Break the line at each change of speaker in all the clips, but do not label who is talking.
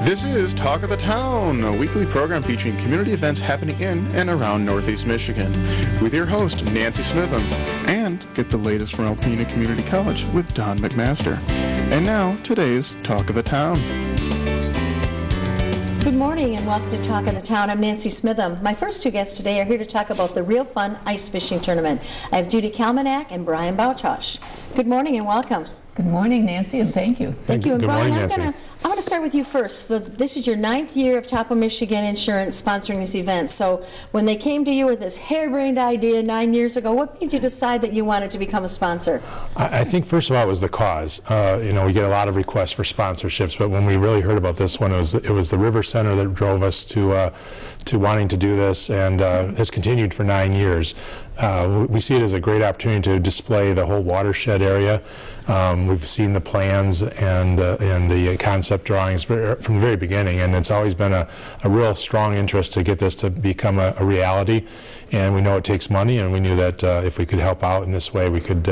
This is Talk of the Town, a weekly program featuring community events happening in and around Northeast Michigan, with your host, Nancy Smitham, and get the latest from Alpena Community College with Don McMaster. And now, today's Talk of the Town.
Good morning and welcome to Talk of the Town. I'm Nancy Smitham. My first two guests today are here to talk about the Real Fun Ice Fishing Tournament. I have Judy Kalmanak and Brian Bautosh. Good morning and welcome.
Good morning, Nancy, and thank you.
Thank you. And
Good
Brian,
morning, Nancy.
I want to start with you first. This is your 9th year of Top of Michigan Insurance sponsoring this event. So when they came to you with this harebrained idea 9 years ago, what made you decide that you wanted to become a sponsor?
I think first of all it was the cause. We get a lot of requests for sponsorships, but when we really heard about this one, it was the River Center that drove us to wanting to do this, and has continued for 9 years. We see it as a great opportunity to display the whole watershed area. We've seen the plans and the concept drawings from the very beginning, and it's always been a real strong interest to get this to become a reality. And we know it takes money, and we knew that if we could help out in this way, we could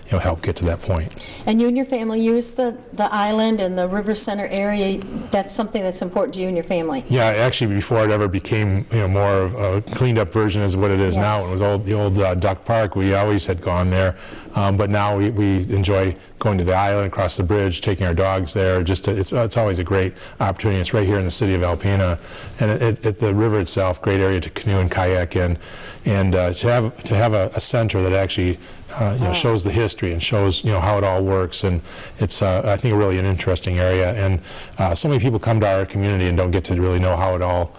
help get to that point. And
you and your family use the island and the River Center area. That's something that's important to you and your family.
Yeah, actually, before it ever became more of a cleaned up version as what it is now. It was the old Duck Park. We always had gone there, but now we enjoy going to the island, across the bridge, taking our dogs there. It's always a great opportunity. It's right here in the city of Alpena, and at the river itself, great area to canoe and kayak in, and to have a center that actually shows the history and shows how it all works, and it's I think really an interesting area. And so many people come to our community and don't get to really know how it all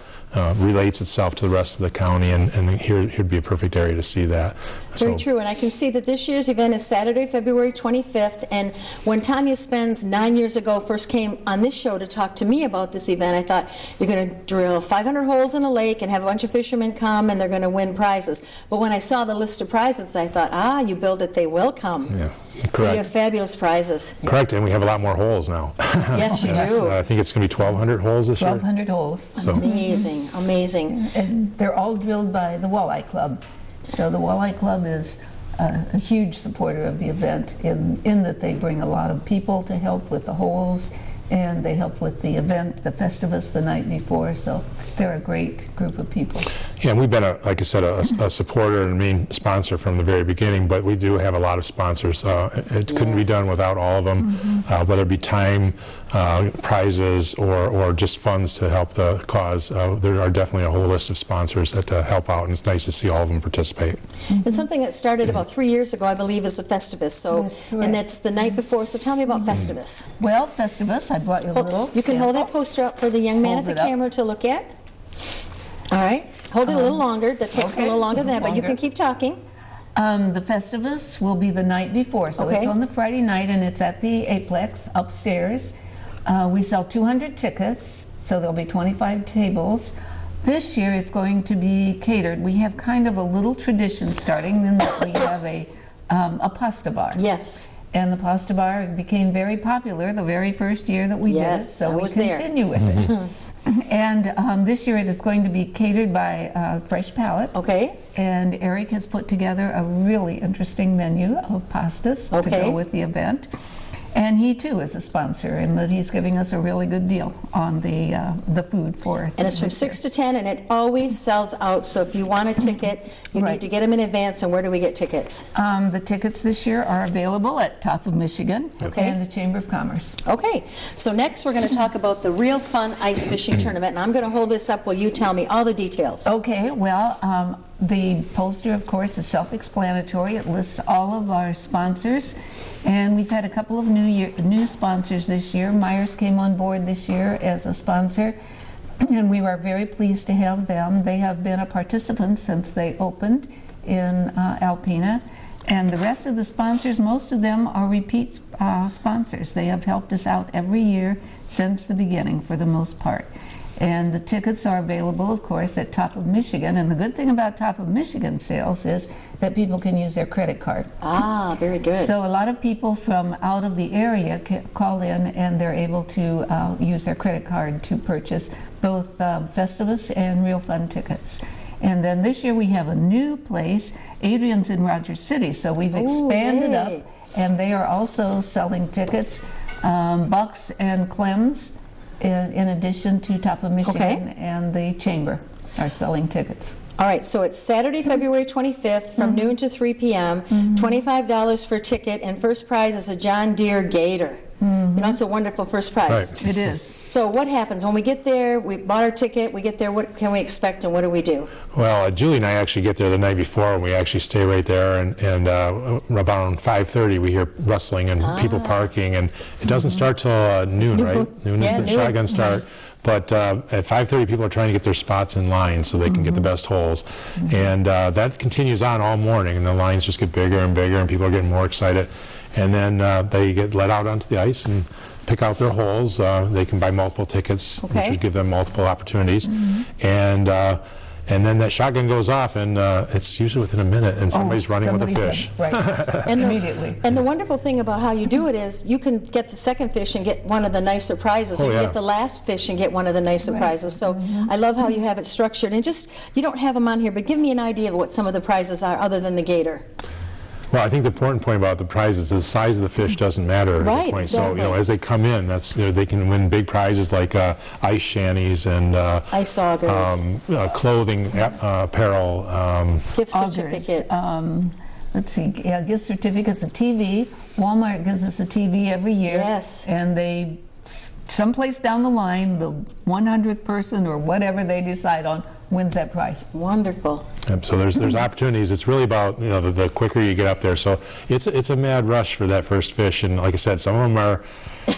relates itself to the rest of the county, and here'd be a perfect area to see that.
Very true, and I can see that this year's event is Saturday, February 25th, and when Tanya Spence 9 years ago first came on this show to talk to me about this event, I thought, you're going to drill 500 holes in a lake and have a bunch of fishermen come and they're going to win prizes. But when I saw the list of prizes, I thought, you build it, they will come.
Yeah. Correct.
So you have fabulous prizes.
Correct, and we have a lot more holes now.
Yes, you do.
I think it's going to be 1,200 holes this year.
1,200 holes.
So.
Amazing.
And they're all drilled by the Walleye Club. So the Walleye Club is a huge supporter of the event in that they bring a lot of people to help with the holes, and they help with the event, the Festivus, the night before. So they're a great group of people.
Yeah, and we've been, like I said, a supporter and main sponsor from the very beginning, but we do have a lot of sponsors. It couldn't be done without all of them, whether it be time, prizes, or just funds to help the cause. There are definitely a whole list of sponsors that help out, and it's nice to see all of them participate.
And something that started about 3 years ago, I believe, is the Festivus. So, and that's the night before. So tell me about Festivus.
Well, Festivus, I brought you a little
You can hold that poster up for the young man at the camera to look at. All right. Hold it a little longer. That takes a little longer than that, but you can keep talking.
The Festivus will be the night before, so it's on the Friday night, and it's at the Aplex upstairs. We sell 200 tickets, so there'll be 25 tables. This year it's going to be catered. We have kind of a little tradition starting in that we have a pasta bar.
Yes.
And the pasta bar became very popular the very first year that we did it, so we continue with it. And this year it is going to be catered by Fresh Palate.
Okay.
And Eric has put together a really interesting menu of pastas to go with the event. And he too is a sponsor, in that he's giving us a really good deal on the food for.
And it's from 6 to 10, and it always sells out. So if you want a ticket, you need to get them in advance. And where do we get tickets?
The tickets this year are available at Top of Michigan and the Chamber of Commerce.
Okay. So next we're going to talk about the Real Fun Ice Fishing Tournament, and I'm going to hold this up while you tell me all the details.
Okay. Well, the poster, of course, is self-explanatory. It lists all of our sponsors. And we've had a couple of new sponsors this year. Myers came on board this year as a sponsor, and we were very pleased to have them. They have been a participant since they opened in Alpena. And the rest of the sponsors, most of them are repeat sponsors. They have helped us out every year since the beginning for the most part. And the tickets are available, of course, at Top of Michigan. And the good thing about Top of Michigan sales is that people can use their credit card.
Ah, very good.
So a lot of people from out of the area call in, and they're able to use their credit card to purchase both Festivus and Real Fun tickets. And then this year we have a new place. Adrian's in Rogers City, so we've expanded up, and they are also selling tickets. Bucks and Clem's in addition to Top of Michigan
Okay.
and the Chamber are selling tickets.
All right, so it's Saturday, February 25th from noon to 3 p.m., $25 for ticket, and first prize is a John Deere Gator. You know, it's a wonderful first prize.
Right.
It is.
So what happens when we get there? We bought our ticket, we get there, what can we expect and what do we do?
Well, Julie and I actually get there the night before, and we actually stay right there, and about 5:30 we hear rustling and people parking, and it doesn't start till noon, right? Noon
Yeah,
is the
noon.
shotgun start. But at 5:30, people are trying to get their spots in line so they can get the best holes. And that continues on all morning, and the lines just get bigger and bigger, and people are getting more excited. And then they get let out onto the ice and pick out their holes. They can buy multiple tickets, which
Okay.
would give them multiple opportunities. And then that shotgun goes off, and it's usually within a minute, and somebody's running with a fish.
Right, immediately.
And the wonderful thing about how you do it is you can get the second fish and get one of the nicer prizes,
Oh,
or you
yeah.
get the last fish and get one of the nicer prizes. So I love how you have it structured. And just, you don't have them on here, but give me an idea of what some of the prizes are other than the gator.
Well, I think the important point about the prize is the size of the fish doesn't matter at
Right,
the point. So,
exactly.
as they come in, they can win big prizes like ice shanties and
Ice augers,
clothing, apparel.
gift
Augers,
certificates.
let's see, yeah, gift certificates, a TV. Walmart gives us a TV every year.
Yes.
And they, someplace down the line, the 100th person or whatever they decide on wins that prize.
Wonderful.
So there's opportunities. It's really about the quicker you get up there. So it's a mad rush for that first fish. And like I said, some of them are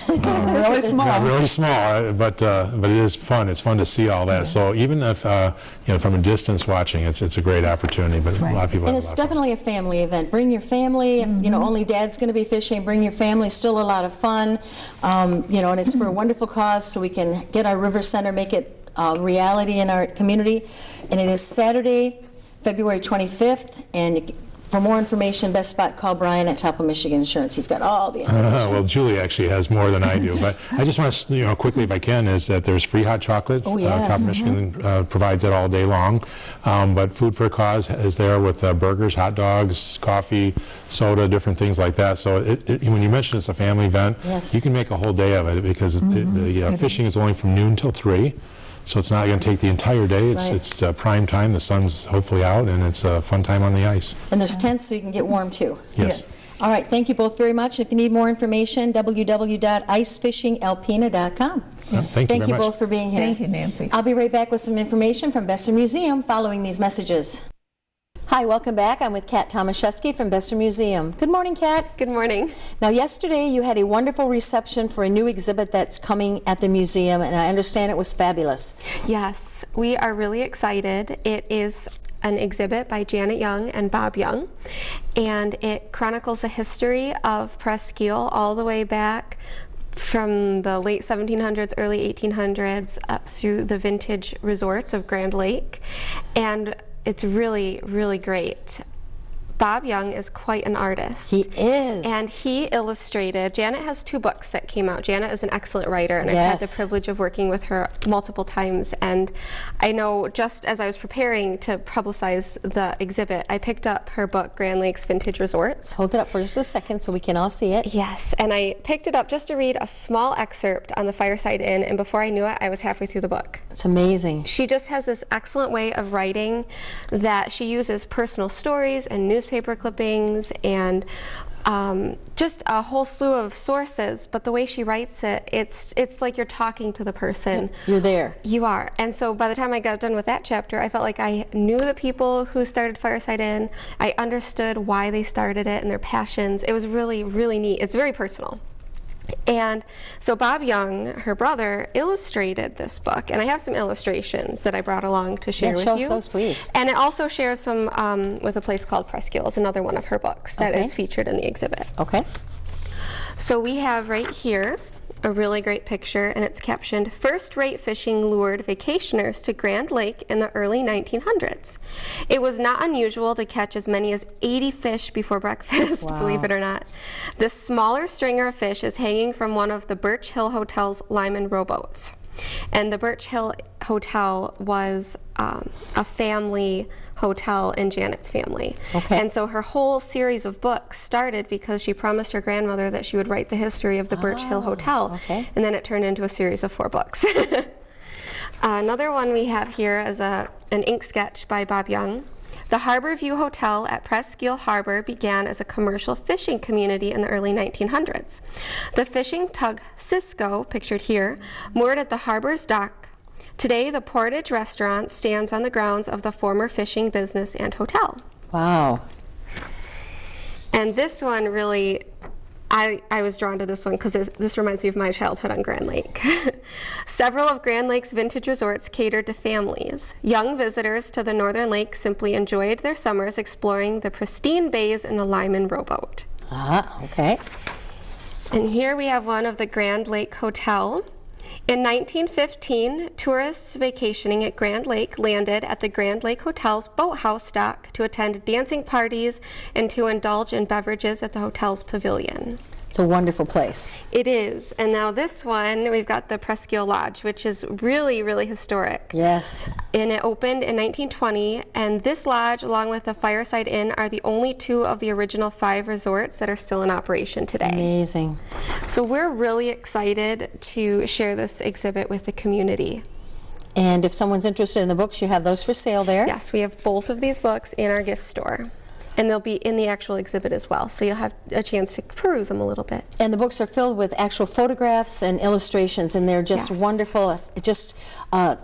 Really small.
not really small, but it is fun. It's fun to see all that. So even if from a distance watching, it's a great opportunity. But a lot of people
And
have
it's
a lot of fun.
definitely a family event. Bring your family. If, only Dad's going to be fishing. Bring your family. Still a lot of fun. And it's for a wonderful cause, so we can get our river center, make it reality in our community. And it is Saturday, February 25th. And for more information, best spot, call Brian at Top of Michigan Insurance. He's got all the information.
Well, Julie actually has more than I do, but I just want to, quickly, if I can, is that there's free hot chocolate.
Oh, yes.
Top of Michigan provides it all day long, but Food for a Cause is there with burgers, hot dogs, coffee, soda, different things like that. So when you mention it's a family event,
Yes.
you can make a whole day of it because the fishing is only from noon till 3. So it's not going to take the entire day.
Right.
It's prime time. The sun's hopefully out, and it's a fun time on the ice.
And there's tents, so you can get warm, too.
Yes.
All right, thank you both very much. If you need more information, www.icefishingalpena.com.
Thank you very much.
both for being here.
Thank you, Nancy.
I'll be right back with some information from Besser Museum following these messages. Hi, welcome back. I'm with Kat Tomaszewski from Besser Museum. Good morning, Kat.
Good morning.
Now, yesterday you had a wonderful reception for a new exhibit that's coming at the museum, and I understand it was fabulous.
Yes, we are really excited. It is an exhibit by Janet Young and Bob Young, and it chronicles the history of Presqu'île all the way back from the late 1700s, early 1800s, up through the vintage resorts of Grand Lake, and it's really, really great. Bob Young is quite an artist.
He is.
And he illustrated, Janet has 2 books that came out. Janet is an excellent writer, and I've had the
Yes.
privilege of working with her multiple times. And I know just as I was preparing to publicize the exhibit, I picked up her book, Grand Lakes Vintage Resorts.
Hold it up for just a second so we can all see it.
Yes, and I picked it up just to read a small excerpt on the Fireside Inn, and before I knew it, I was halfway through the book.
It's amazing.
She just has this excellent way of writing that she uses personal stories and newspaper clippings and just a whole slew of sources, but the way she writes it, it's like you're talking to the person.
You're there.
You are. And so by the time I got done with that chapter, I felt like I knew the people who started Fireside Inn. I understood why they started it and their passions. It was really, really neat. It's very personal. And so Bob Young, her brother, illustrated this book, and I have some illustrations that I brought along to share with
show
you.
us those, please.
And it also shares some with a place called Presqu'île. It's another one of her books that
Okay.
is featured in the exhibit.
Okay.
So we have right here a really great picture, and it's captioned, "First-rate fishing lured vacationers to Grand Lake in the early 1900s. It was not unusual to catch as many as 80 fish before breakfast,"
Wow.
believe it or not. "This smaller stringer of fish is hanging from one of the Birch Hill Hotel's Lyman rowboats." And the Birch Hill Hotel was a family hotel in Janet's family.
Okay.
And so her whole series of books started because she promised her grandmother that she would write the history of the Birch Hill Hotel.
Okay.
And then it turned into a series of 4 books. Another one we have here is an ink sketch by Bob Young. The Harbor View Hotel at Presqu'île Harbor began as a commercial fishing community in the early 1900s. The fishing tug Cisco, pictured here, moored at the harbor's dock. Today, the Portage restaurant stands on the grounds of the former fishing business and hotel.
Wow.
And this one really, I was drawn to this one because this reminds me of my childhood on Grand Lake. Several of Grand Lake's vintage resorts catered to families. Young visitors to the Northern Lake simply enjoyed their summers exploring the pristine bays in the Lyman rowboat.
Okay.
And here we have one of the Grand Lake Hotel. In 1915, tourists vacationing at Grand Lake landed at the Grand Lake Hotel's boathouse dock to attend dancing parties and to indulge in beverages at the hotel's pavilion.
It's a wonderful place.
It is. And now this one, we've got the Presqu'île Lodge, which is really, really historic.
Yes.
And it opened in 1920, and this lodge, along with the Fireside Inn, are the only 2 of the original 5 resorts that are still in operation today.
Amazing.
So we're really excited to share this exhibit with the community.
And if someone's interested in the books, you have those for sale there?
Yes, we have both of these books in our gift store. And they'll be in the actual exhibit as well, so you'll have a chance to peruse them a little bit.
And the books are filled with actual photographs and illustrations, and they're just wonderful. Just a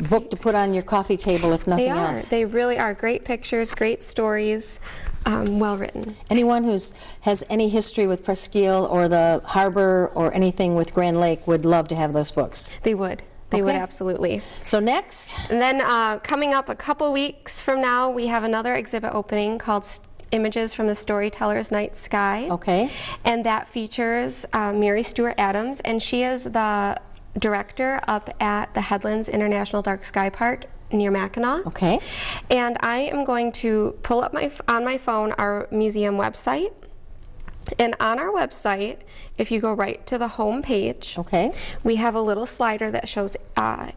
book to put on your coffee table, if nothing else.
They really are. Great pictures, great stories, well written.
Anyone who has any history with Presqu'île or the harbor or anything with Grand Lake would love to have those books.
They would. They would, absolutely.
So next?
And then coming up a couple weeks from now, we have another exhibit opening called Images from the Storyteller's Night Sky.
Okay.
And that features Mary Stewart Adams, and she is the director up at the Headlands International Dark Sky Park near Mackinac.
Okay.
And I am going to pull up on my phone our museum website. And on our website, if you go right to the home page, we have a little slider that shows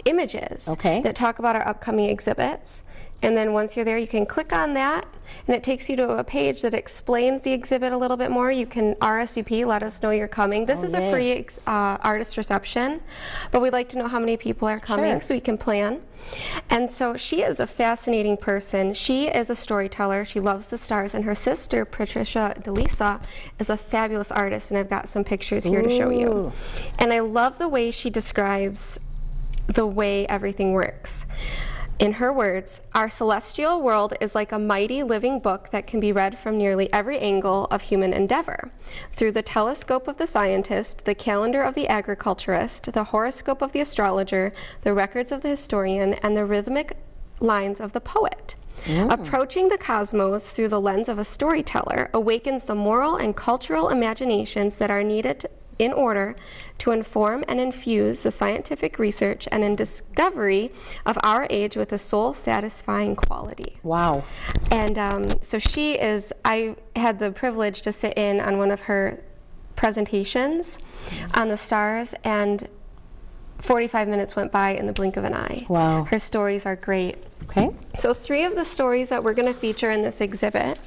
images that talk about our upcoming exhibits. And then once you're there, you can click on that, and it takes you to a page that explains the exhibit a little bit more. You can RSVP, let us know you're coming. This is a free artist reception, but we'd like to know how many people are coming so we can plan. And so she is a fascinating person. She is a storyteller. She loves the stars, and her sister, Patricia DeLisa, is a fabulous artist, and I've got some pictures here to show you. And I love the way she describes the way everything works. In her words, our celestial world is like a mighty living book that can be read from nearly every angle of human endeavor. Through the telescope of the scientist, the calendar of the agriculturist, the horoscope of the astrologer, the records of the historian, and the rhythmic lines of the poet. Approaching the cosmos through the lens of a storyteller awakens the moral and cultural imaginations that are needed in order to inform and infuse the scientific research and in discovery of our age with a soul-satisfying quality.
Wow.
And so she is, I had the privilege to sit in on one of her presentations on the stars, and 45 minutes went by in the blink of an eye.
Wow.
Her stories are great.
Okay.
So 3 of the stories that we're going to feature in this exhibit,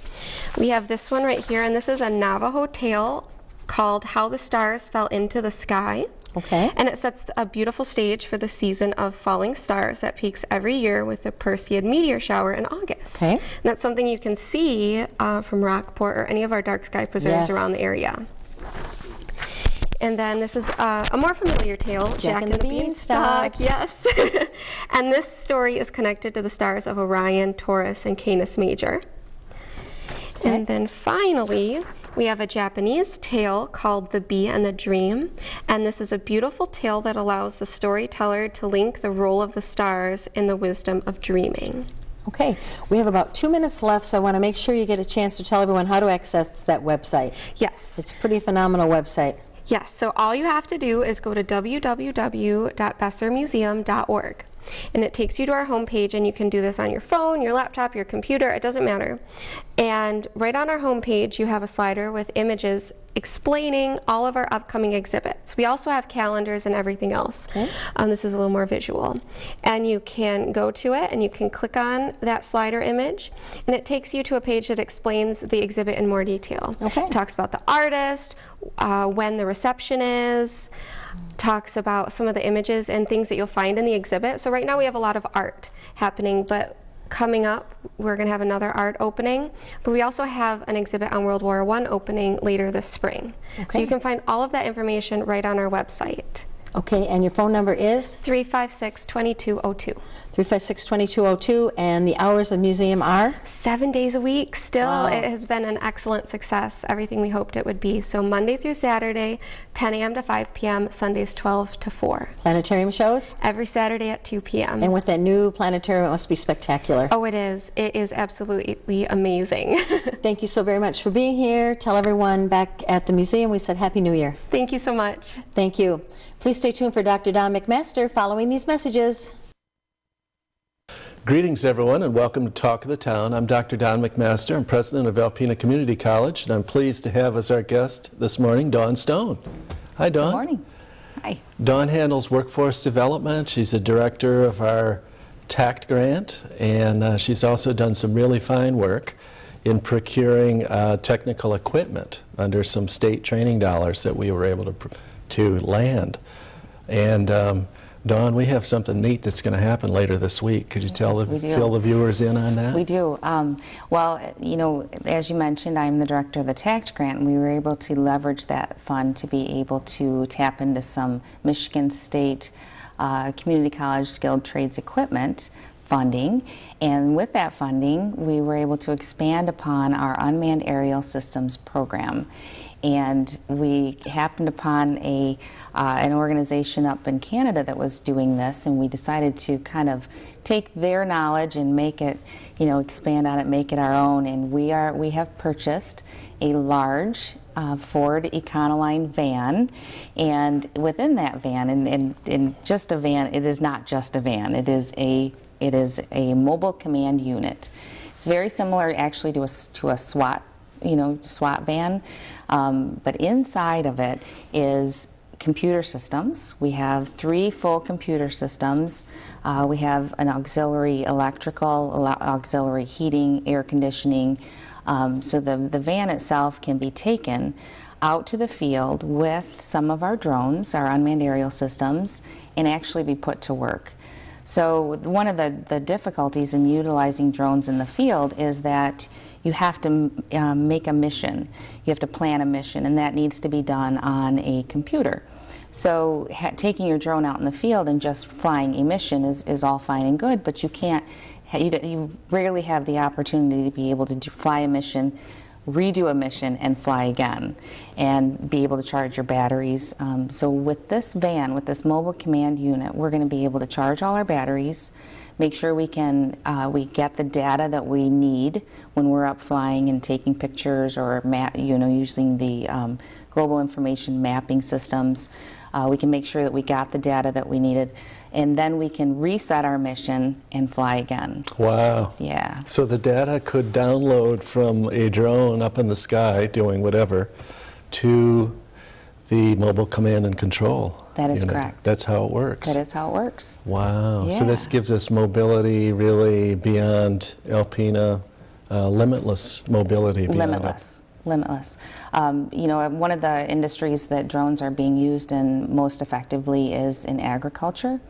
we have this one right here, and this is a Navajo tale called How the Stars Fell into the Sky.
Okay.
And it sets a beautiful stage for the season of falling stars that peaks every year with the Perseid meteor shower in August.
Okay.
And that's something you can see from Rockport or any of our dark sky preserves around the area. And then this is a more familiar tale, Jack and the Beanstalk. Yes. And this story is connected to the stars of Orion, Taurus, and Canis Major. Okay. And then finally, we have a Japanese tale called The Bee and the Dream, and this is a beautiful tale that allows the storyteller to link the role of the stars in the wisdom of dreaming.
Okay, we have about 2 minutes left, so I want to make sure you get a chance to tell everyone how to access that website.
Yes.
It's a pretty phenomenal website.
Yes, so all you have to do is go to www.bessermuseum.org. And it takes you to our homepage, and you can do this on your phone, your laptop, your computer, it doesn't matter. And right on our homepage, you have a slider with images explaining all of our upcoming exhibits. We also have calendars and everything else.
Okay.
This is a little more visual. And you can go to it and you can click on that slider image and it takes you to a page that explains the exhibit in more detail.
Okay.
It talks about the artist, when the reception is, talks about some of the images and things that you'll find in the exhibit. So right now we have a lot of art happening, but coming up, we're going to have another art opening, but we also have an exhibit on World War I opening later this spring.
Okay.
So you can find all of that information right on our website.
Okay, and your phone number is?
356-2202.
356-2202, and the hours of museum are?
7 days a week still.
Wow.
It has been an excellent success, everything we hoped it would be. So Monday through Saturday, 10 a.m. to 5 p.m., Sundays 12 to 4.
Planetarium shows?
Every Saturday at 2 p.m.
And with that new planetarium, it must be spectacular.
Oh, it is. It is absolutely amazing.
Thank you so very much for being here. Tell everyone back at the museum we said Happy New Year.
Thank you so much.
Thank you. Please stay tuned for Dr. Don McMaster following these messages.
Greetings, everyone, and welcome to Talk of the Town. I'm Dr. Don McMaster. I'm president of Alpena Community College, and I'm pleased to have as our guest this morning Dawn Stone. Hi, Dawn.
Good morning. Hi.
Dawn handles workforce development. She's a director of our TACT grant, and she's also done some really fine work in procuring technical equipment under some state training dollars that we were able to land. And Dawn, we have something neat that's going to happen later this week. Could you fill the viewers in on that?
We do. Well, you know, as you mentioned, I'm the director of the TACT grant, and we were able to leverage that fund to be able to tap into some Michigan State Community College Skilled Trades Equipment funding. And with that funding, we were able to expand upon our Unmanned Aerial Systems program. And we happened upon an organization up in Canada that was doing this, and we decided to kind of take their knowledge and make it, you know, expand on it, make it our own. And we have purchased a large Ford Econoline van, and within that van, and just a van, it is not just a van. It is a mobile command unit. It's very similar, actually, to a SWAT. SWAT van, but inside of it is computer systems. We have 3 full computer systems. We have an auxiliary electrical, auxiliary heating, air conditioning. So the van itself can be taken out to the field with some of our drones, our unmanned aerial systems, and actually be put to work. So one of the difficulties in utilizing drones in the field is that you have to make a mission. You have to plan a mission, and that needs to be done on a computer. So taking your drone out in the field and just flying a mission is all fine and good, but you rarely have the opportunity to be able to fly a mission, redo a mission, and fly again, and be able to charge your batteries. So with this van, with this mobile command unit, we're going to be able to charge all our batteries, make sure we get the data that we need when we're up flying and taking pictures or using the global information mapping systems. We can make sure that we got the data that we needed, and then we can reset our mission and fly again.
Wow.
Yeah.
So the data could download from a drone up in the sky doing whatever to the mobile command and control.
That is correct.
That's how it works.
That is how it works.
Wow.
Yeah.
So this gives us mobility really beyond Alpena, limitless mobility.
Limitless. One of the industries that drones are being used in most effectively is in agriculture.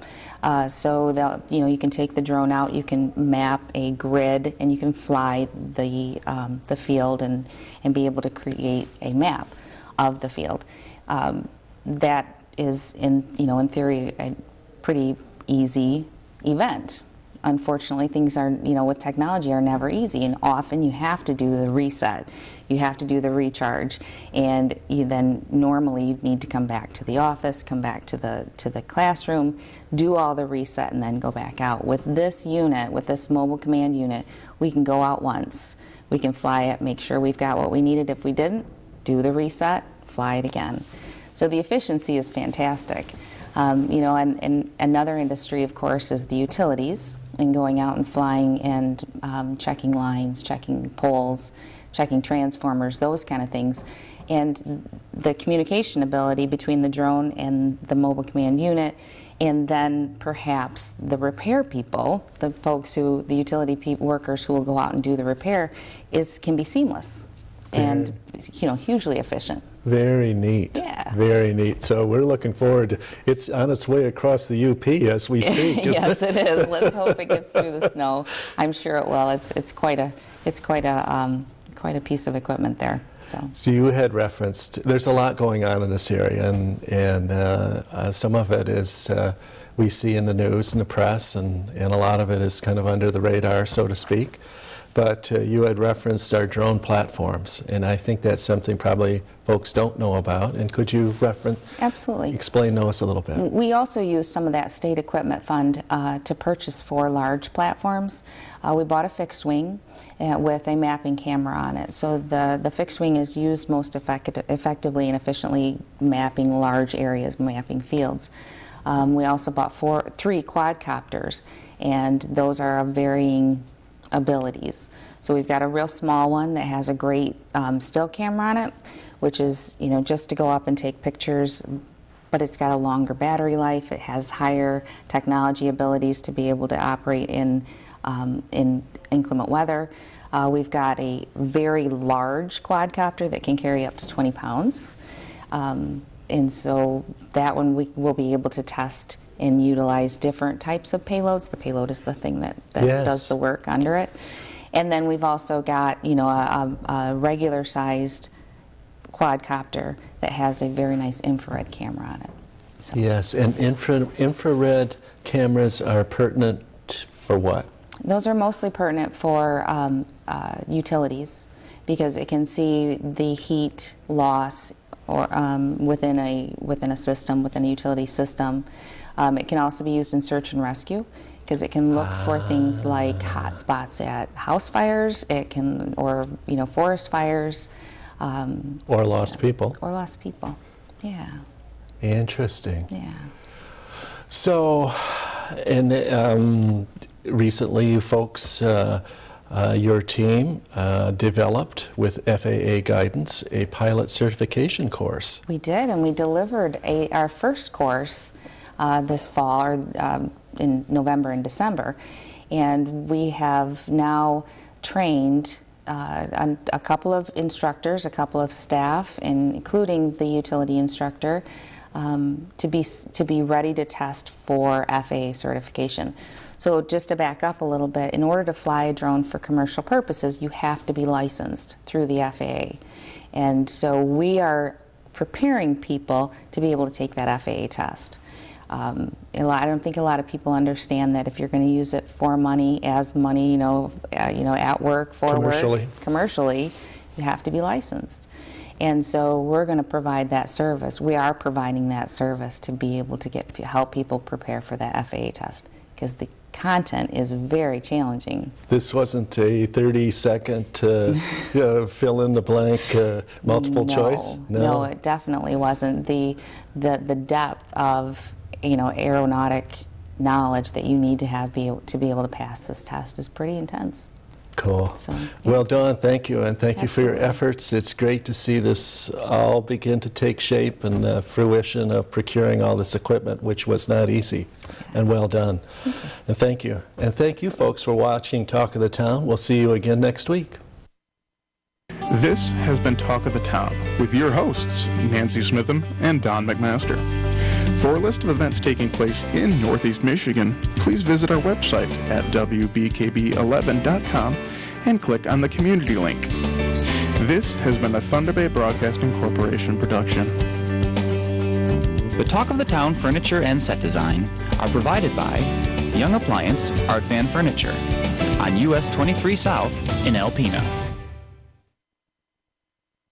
So you can take the drone out, you can map a grid, and you can fly the field and be able to create a map of the field. That is in theory a pretty easy event. Unfortunately, things are, with technology are never easy, and often you have to do the reset, you have to do the recharge, and normally you need to come back to the office, come back to the classroom, do all the reset, and then go back out. With this unit, with this mobile command unit, we can go out once, we can fly it, make sure we've got what we needed. If we didn't, do the reset, fly it again. So the efficiency is fantastic. And another industry, of course, is the utilities. and going out and flying and checking lines, checking poles, checking transformers, those kind of things. And the communication ability between the drone and the mobile command unit, and then perhaps the repair people, the folks who, the utility workers who will go out and do the repair, can be seamless and hugely efficient.
Very neat.
Yeah.
Very neat. So we're looking forward to it's on its way across the UP as we speak.
Yes, it is. Let's hope it gets through the snow. I'm sure it will. It's quite a piece of equipment there.
So you had referenced there's a lot going on in this area, and some of it is we see in the news and the press, and a lot of it is kind of under the radar, so to speak. But you had referenced our drone platforms, and I think that's something probably folks don't know about. And could you explain to us a little bit?
We also use some of that state equipment fund to purchase 4 large platforms. We bought a fixed wing with a mapping camera on it. So the fixed wing is used most effectively and efficiently mapping large areas, mapping fields. We also bought 3 quadcopters, and those are of varying abilities. So we've got a real small one that has a great still camera on it, which is just to go up and take pictures, but it's got a longer battery life. It has higher technology abilities to be able to operate in inclement weather. We've got a very large quadcopter that can carry up to 20 pounds. And so that one we will be able to test and utilize different types of payloads. The payload is the thing that
Yes.
does the work under it. And then we've also got a regular sized quadcopter that has a very nice infrared camera on it. So.
Yes, and infrared cameras are pertinent for what?
Those are mostly pertinent for utilities, because it can see the heat loss or within a system, within a utility system. It can also be used in search and rescue, because it can look for things like hot spots at house fires. It can, or forest fires.
Or lost people.
Or lost people. Yeah.
Interesting.
Yeah.
So, and recently, you folks, your team developed with FAA guidance a pilot certification course.
We did, and we delivered our first course this fall, or in November and December, and we have now trained a couple of instructors, a couple of staff, including the utility instructor, to be ready to test for FAA certification. So just to back up a little bit, in order to fly a drone for commercial purposes, you have to be licensed through the FAA. And so we are preparing people to be able to take that FAA test. I don't think a lot of people understand that if you're going to use it for money, as money, at work, for work, commercially, you have to be licensed. And so we're going to provide that service. We are providing that service to be able to help people prepare for that FAA test, because the content is very challenging.
This wasn't a 30-second fill in the blank multiple choice?
No, it definitely wasn't. The depth of aeronautic knowledge that you need to have to be able to pass this test is pretty intense.
Cool.
So, yeah.
Well, Dawn, thank you, and thank you for your
Absolutely.
efforts. It's great to see this all begin to take shape and the fruition of procuring all this equipment, which was not easy. And well done. And thank you. And thank you, folks, for watching Talk of the Town. We'll see you again next week.
This has been Talk of the Town with your hosts, Nancy Smitham and Don McMaster. For a list of events taking place in Northeast Michigan, please visit our website at wbkb11.com and click on the community link. This has been a Thunder Bay Broadcasting Corporation production.
The Talk of the Town furniture and set design are provided by Young Appliance Art Van Furniture on US 23 South in Alpena.